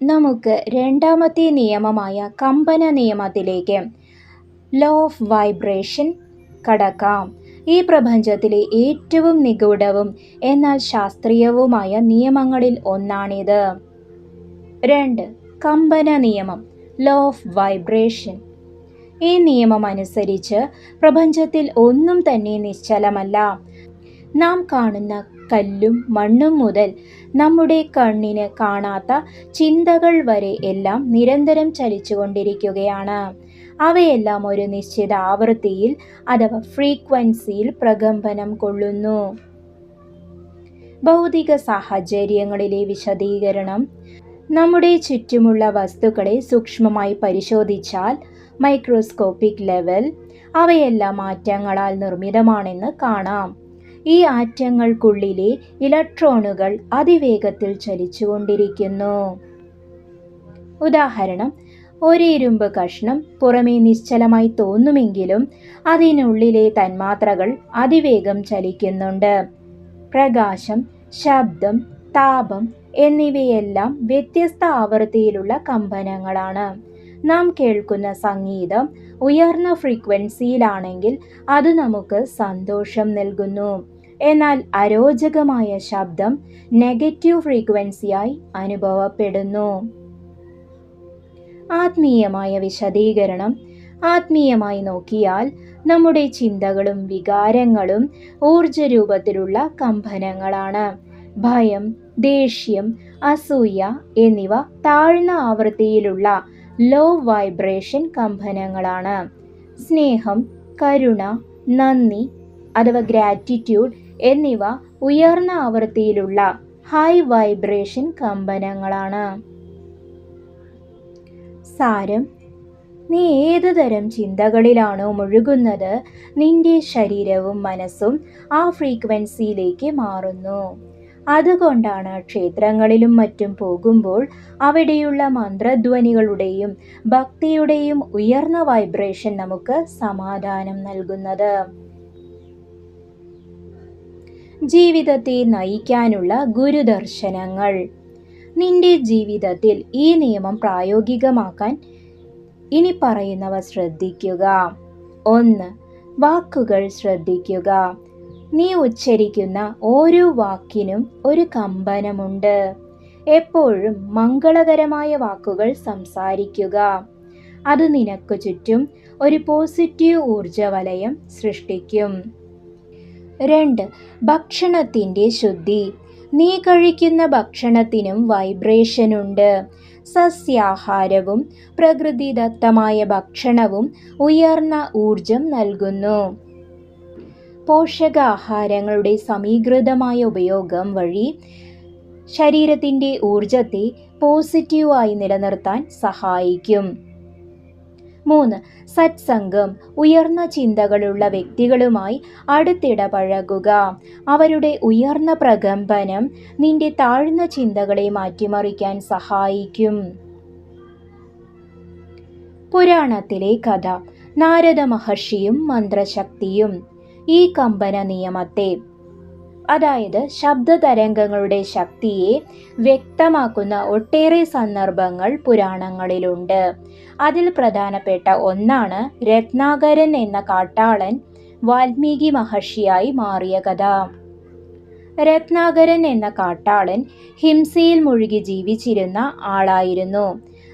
നമുക്ക് രണ്ടാമത്തെ നിയമമായ കമ്പന നിയമത്തിലേക്ക്, ലോ ഓഫ് വൈബ്രേഷൻ, കടക്കാം. ഈ പ്രപഞ്ചത്തിലെ ഏറ്റവും നിഗൂഢവും എന്നാൽ ശാസ്ത്രീയവുമായ നിയമങ്ങളിൽ ഒന്നാണിത്. 2. കമ്പന നിയമം, ലോ ഓഫ് വൈബ്രേഷൻ. ഈ നിയമം അനുസരിച്ച് പ്രപഞ്ചത്തിൽ ഒന്നും തന്നെ നിശ്ചലമല്ല. നാം കാണുന്ന കല്ലും മണ്ണും മുതൽ നമ്മുടെ കണ്ണിന് കാണാത്ത ചിന്തകൾ വരെ എല്ലാം നിരന്തരം ചലിച്ചുകൊണ്ടിരിക്കുകയാണ്. അവയെല്ലാം ഒരു നിശ്ചിത ആവൃത്തിയിൽ അഥവാ ഫ്രീക്വൻസിയിൽ പ്രകമ്പനം കൊള്ളുന്നു. ഭൗതിക സാഹചര്യങ്ങളിലെ വിശദീകരണം. നമ്മുടെ ചുറ്റുമുള്ള വസ്തുക്കളെ സൂക്ഷ്മമായി പരിശോധിച്ചാൽ മൈക്രോസ്കോപ്പിക് ലെവൽ അവയെല്ലാം ആറ്റങ്ങളാൽ നിർമ്മിതമാണെന്ന് കാണാം. ഈ ആറ്റങ്ങൾക്കുള്ളിലെ ഇലക്ട്രോണുകൾ അതിവേഗത്തിൽ ചലിച്ചുകൊണ്ടിരിക്കുന്നു. ഉദാഹരണം, ഒരു ഇരുമ്പ് കഷ്ണം പുറമേ നിശ്ചലമായി തോന്നുമെങ്കിലും അതിനുള്ളിലെ തന്മാത്രകൾ അതിവേഗം ചലിക്കുന്നുണ്ട്. പ്രകാശം, ശബ്ദം, താപം എന്നിവയെല്ലാം വ്യത്യസ്ത ആവൃത്തിയിലുള്ള കമ്പനങ്ങളാണ്. നാം കേൾക്കുന്ന സംഗീതം ഉയർന്ന ഫ്രീക്വൻസിയിലാണെങ്കിൽ അത് നമുക്ക് സന്തോഷം നൽകുന്നു. എന്നാൽ അരോചകമായ ശബ്ദം നെഗറ്റീവ് ഫ്രീക്വൻസിയായി അനുഭവപ്പെടുന്നു. ആത്മീയമായ വിശദീകരണം. ആത്മീയമായി നോക്കിയാൽ നമ്മുടെ ചിന്തകളും വികാരങ്ങളും ഊർജരൂപത്തിലുള്ള കമ്പനങ്ങളാണ്. ഭയം, ദേഷ്യം, അസൂയ എന്നിവ താഴ്ന്ന ആവൃത്തിയിലുള്ള ലോ വൈബ്രേഷൻ കമ്പനങ്ങളാണ്. സ്നേഹം, കരുണ, നന്ദി അഥവാ ഗ്രാറ്റിറ്റ്യൂഡ് എന്നിവ ഉയർന്ന ആവൃത്തിയിലുള്ള ഹൈ വൈബ്രേഷൻ കമ്പനങ്ങളാണ്. സാരം: നീ ഏതു തരം ചിന്തകളിലാണോ മുഴുകുന്നത്, നിന്റെ ശരീരവും മനസ്സും ആ ഫ്രീക്വൻസിയിലേക്ക് മാറുന്നു. അതുകൊണ്ടാണ് ക്ഷേത്രങ്ങളിലും മറ്റും പോകുമ്പോൾ അവിടെയുള്ള മന്ത്രധ്വനികളുടെയും ഭക്തിയുടെയും ഉയർന്ന വൈബ്രേഷൻ നമുക്ക് സമാധാനം നൽകുന്നത്. ജീവിതത്തെ നയിക്കാനുള്ള ഗുരുദർശനങ്ങൾ. നിന്റെ ജീവിതത്തിൽ ഈ നിയമം പ്രായോഗികമാക്കാൻ ഇനി പറയുന്നവ ശ്രദ്ധിക്കുക. 1. വാക്കുകൾ ശ്രദ്ധിക്കുക. നീ ഉച്ചരിക്കുന്ന ഓരോ വാക്കിനും ഒരു കമ്പനമുണ്ട്. എപ്പോഴും മംഗളകരമായ വാക്കുകൾ സംസാരിക്കുക. അത് നിനക്ക് ചുറ്റും ഒരു പോസിറ്റീവ് ഊർജവലയം സൃഷ്ടിക്കും. 2. ഭക്ഷണത്തിൻ്റെ ശുദ്ധി. നീ കഴിക്കുന്ന ഭക്ഷണത്തിനും വൈബ്രേഷനുണ്ട്. സസ്യാഹാരവും പ്രകൃതിദത്തമായ ഭക്ഷണവും ഉയർന്ന ഊർജം നൽകുന്നു. പോഷകാഹാരങ്ങളുടെ സമീകൃതമായ ഉപയോഗം വഴി ശരീരത്തിൻ്റെ ഊർജത്തെ പോസിറ്റീവായി നിലനിർത്താൻ സഹായിക്കും. 3. സത്സംഗം. ഉയർന്ന ചിന്തകളുള്ള വ്യക്തികളുമായി അടുത്തിടപഴകുക. അവരുടെ ഉയർന്ന പ്രകമ്പനം നിന്റെ താഴ്ന്ന ചിന്തകളെ മാറ്റിമറിക്കാൻ സഹായിക്കും. പുരാണത്തിലെ കഥ. നാരദ മഹർഷിയും മന്ത്രശക്തിയും. ഈ കമ്പന നിയമത്തെ, അതായത് ശബ്ദതരംഗങ്ങളുടെ ശക്തിയെ വ്യക്തമാക്കുന്ന ഒട്ടേറെ സന്ദർഭങ്ങൾ പുരാണങ്ങളിലുണ്ട്. അതിൽ പ്രധാനപ്പെട്ട ഒന്നാണ് രത്നാകരൻ എന്ന കാട്ടാളൻ വാൽമീകി മഹർഷിയായി മാറിയ കഥ. രത്നാകരൻ എന്ന കാട്ടാളൻ ഹിംസയിൽ മുഴുകി ജീവിച്ചിരുന്ന ആളായിരുന്നു.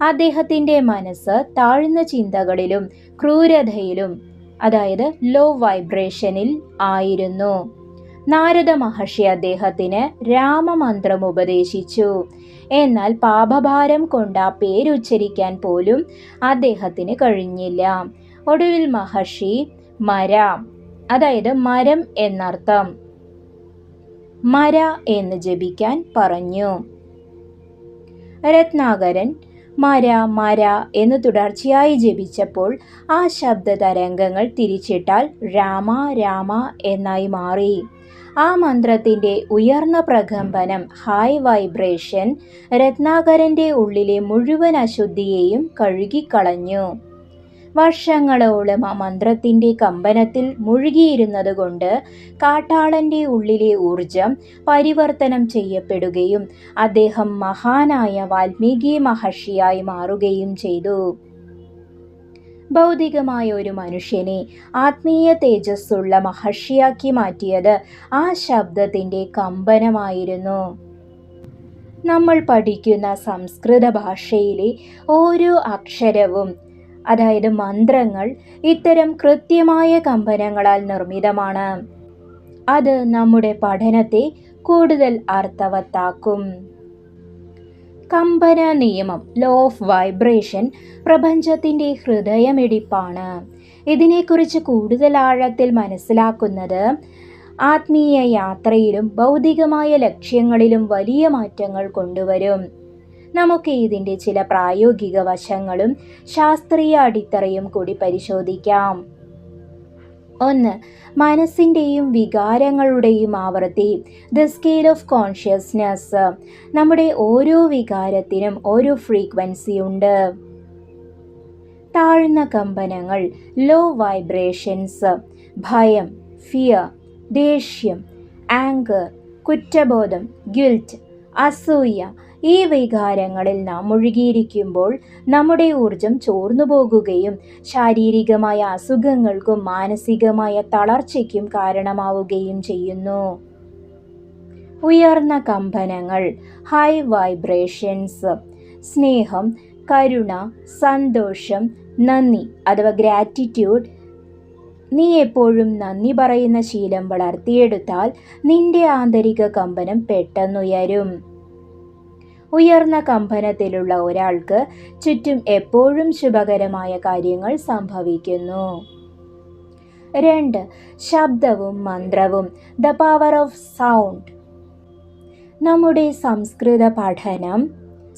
അദ്ദേഹത്തിൻ്റെ മനസ്സ് താഴ്ന്ന ചിന്തകളിലും ക്രൂരതയിലും, അതായത് ലോ വൈബ്രേഷനിൽ ആയിരുന്നു. നാരദ മഹർഷി അദ്ദേഹത്തിന് രാമമന്ത്രം ഉപദേശിച്ചു. എന്നാൽ പാപഭാരം കൊണ്ട് ആ പേരുച്ചരിക്കാൻ പോലും അദ്ദേഹത്തിന് കഴിഞ്ഞില്ല. ഒടുവിൽ മഹർഷി മര, അതായത് മരം എന്നർത്ഥം, മര എന്ന് ജപിക്കാൻ പറഞ്ഞു. രത്നാകരൻ മര മര എന്ന് തുടർച്ചയായി ജപിച്ചപ്പോൾ ആ ശബ്ദ തരംഗങ്ങൾ തിരിച്ചിട്ടാൽ രാമ രാമ എന്നായി മാറി. ആ മന്ത്രത്തിൻ്റെ ഉയർന്ന പ്രകമ്പനം, ഹൈ വൈബ്രേഷൻ, രത്നാകരൻ്റെ ഉള്ളിലെ മുഴുവൻ അശുദ്ധിയെയും കഴുകിക്കളഞ്ഞു. വർഷങ്ങളോളം ആ മന്ത്രത്തിൻ്റെ കമ്പനത്തിൽ മുഴുകിയിരുന്നതുകൊണ്ട് കാട്ടാളൻ്റെ ഉള്ളിലെ ഊർജം പരിവർത്തനം ചെയ്യപ്പെടുകയും അദ്ദേഹം മഹാനായ വാൽമീകി മഹർഷിയായി മാറുകയും ചെയ്തു. ഭൗതികമായ ഒരു മനുഷ്യനെ ആത്മീയ തേജസ്സുള്ള മഹർഷിയാക്കി മാറ്റിയത് ആ ശബ്ദത്തിൻ്റെ കമ്പനമായിരുന്നു. നമ്മൾ പഠിക്കുന്ന സംസ്കൃത ഭാഷയിലെ ഓരോ അക്ഷരവും, അതായത് മന്ത്രങ്ങൾ, ഇത്തരം കൃത്യമായ കമ്പനങ്ങളാൽ നിർമ്മിതമാണ്. അത് നമ്മുടെ പഠനത്തെ കൂടുതൽ അർത്ഥവത്താക്കും. കമ്പന നിയമം, ലോ ഓഫ് വൈബ്രേഷൻ, പ്രപഞ്ചത്തിൻ്റെ ഹൃദയമിടിപ്പാണ്. ഇതിനെക്കുറിച്ച് കൂടുതൽ ആഴത്തിൽ മനസ്സിലാക്കുന്നത് ആത്മീയ യാത്രയിലും ഭൗതികമായ ലക്ഷ്യങ്ങളിലും വലിയ മാറ്റങ്ങൾ കൊണ്ടുവരും. നമുക്ക് ഇതിൻ്റെ ചില പ്രായോഗിക വശങ്ങളും ശാസ്ത്രീയ അടിത്തറയും കൂടി പരിശോധിക്കാം. 1. മനസ്സിൻ്റെയും വികാരങ്ങളുടെയും ആവൃത്തി, ദ സ്കെയിൽ ഓഫ് കോൺഷ്യസ്നെസ്. നമ്മുടെ ഓരോ വികാരത്തിനും ഓരോ ഫ്രീക്വൻസി ഉണ്ട്. താഴ്ന്ന കമ്പനങ്ങൾ, ലോ വൈബ്രേഷൻസ്, ഭയം, ഫിയർ, ദേഷ്യം, ആങ്കർ, കുറ്റബോധം, ഗിൽറ്റ്, അസൂയ, ഈ വികാരങ്ങളിൽ നാം മുഴുകിയിരിക്കുമ്പോൾ നമ്മുടെ ഊർജം ചോർന്നു പോകുകയും ശാരീരികമായ അസുഖങ്ങൾക്കും മാനസികമായ തളർച്ചയ്ക്കും കാരണമാവുകയും ചെയ്യുന്നു. ഉയർന്ന കമ്പനങ്ങൾ, ഹൈ വൈബ്രേഷൻസ്, സ്നേഹം, കരുണ, സന്തോഷം, നന്ദി അഥവാ ഗ്രാറ്റിറ്റ്യൂഡ്. നീ എപ്പോഴും നന്ദി പറയുന്ന ശീലം വളർത്തിയെടുത്താൽ നിന്റെ ആന്തരിക കമ്പനം പെട്ടെന്നുയരും. ഉയർന്ന കമ്പനത്തിലുള്ള ഒരാൾക്ക് ചുറ്റും എപ്പോഴും ശുഭകരമായ കാര്യങ്ങൾ സംഭവിക്കുന്നു. 2. ശബ്ദവും മന്ത്രവും, ദ പവർ ഓഫ് സൗണ്ട്. നമ്മുടെ സംസ്കൃത പഠനം,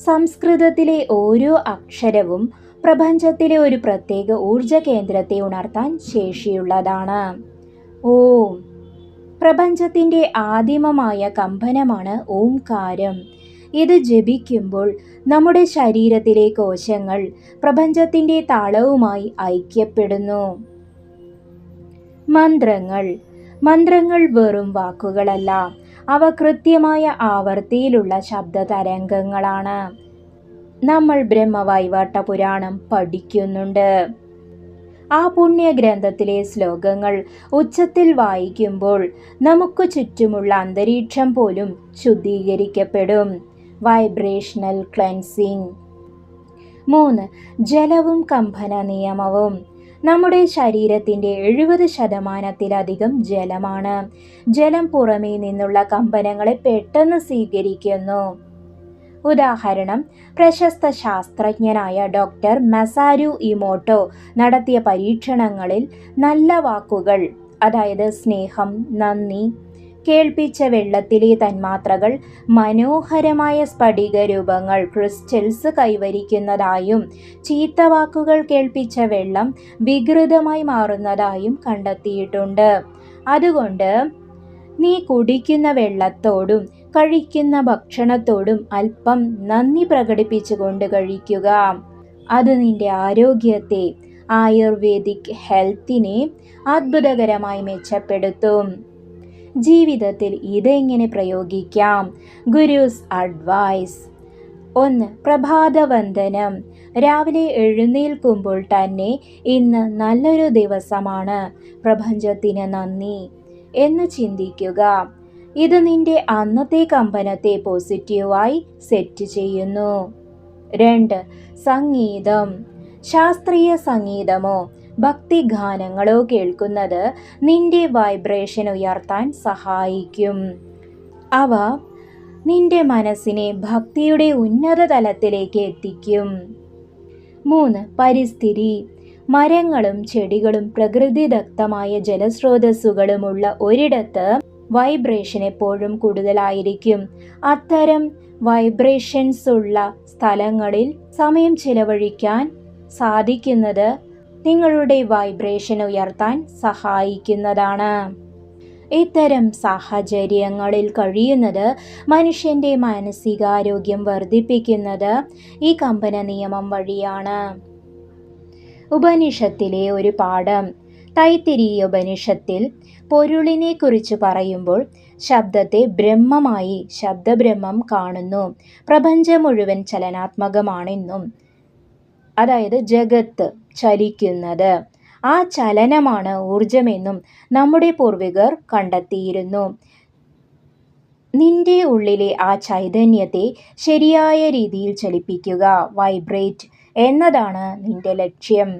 സംസ്കൃതത്തിലെ ഓരോ അക്ഷരവും പ്രപഞ്ചത്തിലെ ഒരു പ്രത്യേക ഊർജ കേന്ദ്രത്തെ ഉണർത്താൻ ശേഷിയുള്ളതാണ്. ഓം പ്രപഞ്ചത്തിൻ്റെ ആദിമമായ കമ്പനമാണ് ഓംകാരം. ഇത് ജപിക്കുമ്പോൾ നമ്മുടെ ശരീരത്തിലെ കോശങ്ങൾ പ്രപഞ്ചത്തിൻ്റെ താളവുമായി ഐക്യപ്പെടുന്നു. മന്ത്രങ്ങൾ വെറും വാക്കുകളല്ല, അവ കൃത്യമായ ആവൃത്തിയിലുള്ള ശബ്ദ തരംഗങ്ങളാണ്. നമ്മൾ ബ്രഹ്മവൈവർത്ത പുരാണം പഠിക്കുന്നുണ്ട്. ആ പുണ്യഗ്രന്ഥത്തിലെ ശ്ലോകങ്ങൾ ഉച്ചത്തിൽ വായിക്കുമ്പോൾ നമുക്ക് ചുറ്റുമുള്ള അന്തരീക്ഷം പോലും ശുദ്ധീകരിക്കപ്പെടും. Vibrational cleansing. 3. ജലവും കമ്പന നിയമവും. നമ്മുടെ ശരീരത്തിൻ്റെ 70% ജലമാണ്. ജലം പുറമേ നിന്നുള്ള കമ്പനങ്ങളെ പെട്ടെന്ന് സ്വീകരിക്കുന്നു. ഉദാഹരണം, പ്രശസ്ത ശാസ്ത്രജ്ഞനായ ഡോക്ടർ മസാരു ഇമോട്ടോ നടത്തിയ പരീക്ഷണങ്ങളിൽ നല്ല വാക്കുകൾ, അതായത് സ്നേഹം, നന്ദി, കേൾപ്പിച്ച വെള്ളത്തിലെ തന്മാത്രകൾ മനോഹരമായ സ്ഫടിക രൂപങ്ങൾ ക്രിസ്റ്റൽസ് കൈവരിക്കുന്നതായും ചീത്ത വാക്കുകൾ കേൾപ്പിച്ച വെള്ളം വികൃതമായി മാറുന്നതായും കണ്ടെത്തിയിട്ടുണ്ട്. അതുകൊണ്ട് നീ കുടിക്കുന്ന വെള്ളത്തോടും കഴിക്കുന്ന ഭക്ഷണത്തോടും അല്പം നന്ദി പ്രകടിപ്പിച്ചുകൊണ്ട് കഴിക്കുക. അത് നിന്റെ ആരോഗ്യത്തെ, ആയുർവേദിക് ഹെൽത്തിനെ അത്ഭുതകരമായി മെച്ചപ്പെടുത്തും. ജീവിതത്തിൽ ഇതെങ്ങനെ പ്രയോഗിക്കാം? ഗുരുസ് അഡ്വൈസ്. 1. പ്രഭാതവന്ദനം. രാവിലെ എഴുന്നേൽക്കുമ്പോൾ തന്നെ ഇന്ന് നല്ലൊരു ദിവസമാണ്, പ്രപഞ്ചത്തിന് നന്ദി എന്ന് ചിന്തിക്കുക. ഇത് നിന്റെ അന്നത്തെ കമ്പനത്തെ പോസിറ്റീവായി സെറ്റ് ചെയ്യുന്നു. 2. സംഗീതം. ശാസ്ത്രീയ സംഗീതമോ ഭക്തിഗാനങ്ങളോ കേൾക്കുന്നത് നിന്റെ വൈബ്രേഷൻ ഉയർത്താൻ സഹായിക്കും. അവ നിന്റെ മനസ്സിനെ ഭക്തിയുടെ ഉന്നത തലത്തിലേക്ക് എത്തിക്കും. 3. പരിസ്ഥിതി. മരങ്ങളും ചെടികളും പ്രകൃതിദത്തമായ ജലസ്രോതസ്സുകളുമുള്ള ഒരിടത്ത് വൈബ്രേഷൻ എപ്പോഴും കൂടുതലായിരിക്കും. അത്തരം വൈബ്രേഷൻസ് ഉള്ള സ്ഥലങ്ങളിൽ സമയം ചിലവഴിക്കാൻ സാധിക്കുന്നത് നിങ്ങളുടെ വൈബ്രേഷൻ ഉയർത്താൻ സഹായിക്കുന്നതാണ്. ഇത്തരം സാഹചര്യങ്ങളിൽ കഴിയുന്നത് മനുഷ്യൻ്റെ മാനസികാരോഗ്യം വർദ്ധിപ്പിക്കുന്നത് ഈ കമ്പന നിയമം വഴിയാണ്. ഉപനിഷത്തിലെ ഒരു പാഠം. തൈത്തിരീയ ഉപനിഷത്തിൽ പൊരുളിനെ കുറിച്ച് പറയുമ്പോൾ ശബ്ദത്തെ ബ്രഹ്മമായി ശബ്ദബ്രഹ്മം കാണുന്നു. പ്രപഞ്ചം മുഴുവൻ ചലനാത്മകമാണെന്നും, അതായത് ജഗത്ത് ചലിക്കുന്നത്, ആ ചലനമാണ് ഊർജമെന്നും നമ്മുടെ പൂർവികർ കണ്ടെത്തിയിരുന്നു. നിന്റെ ഉള്ളിലെ ആ ചൈതന്യത്തെ ശരിയായ രീതിയിൽ ചലിപ്പിക്കുക, വൈബ്രേറ്റ് എന്നതാണ് നിന്റെ ലക്ഷ്യം.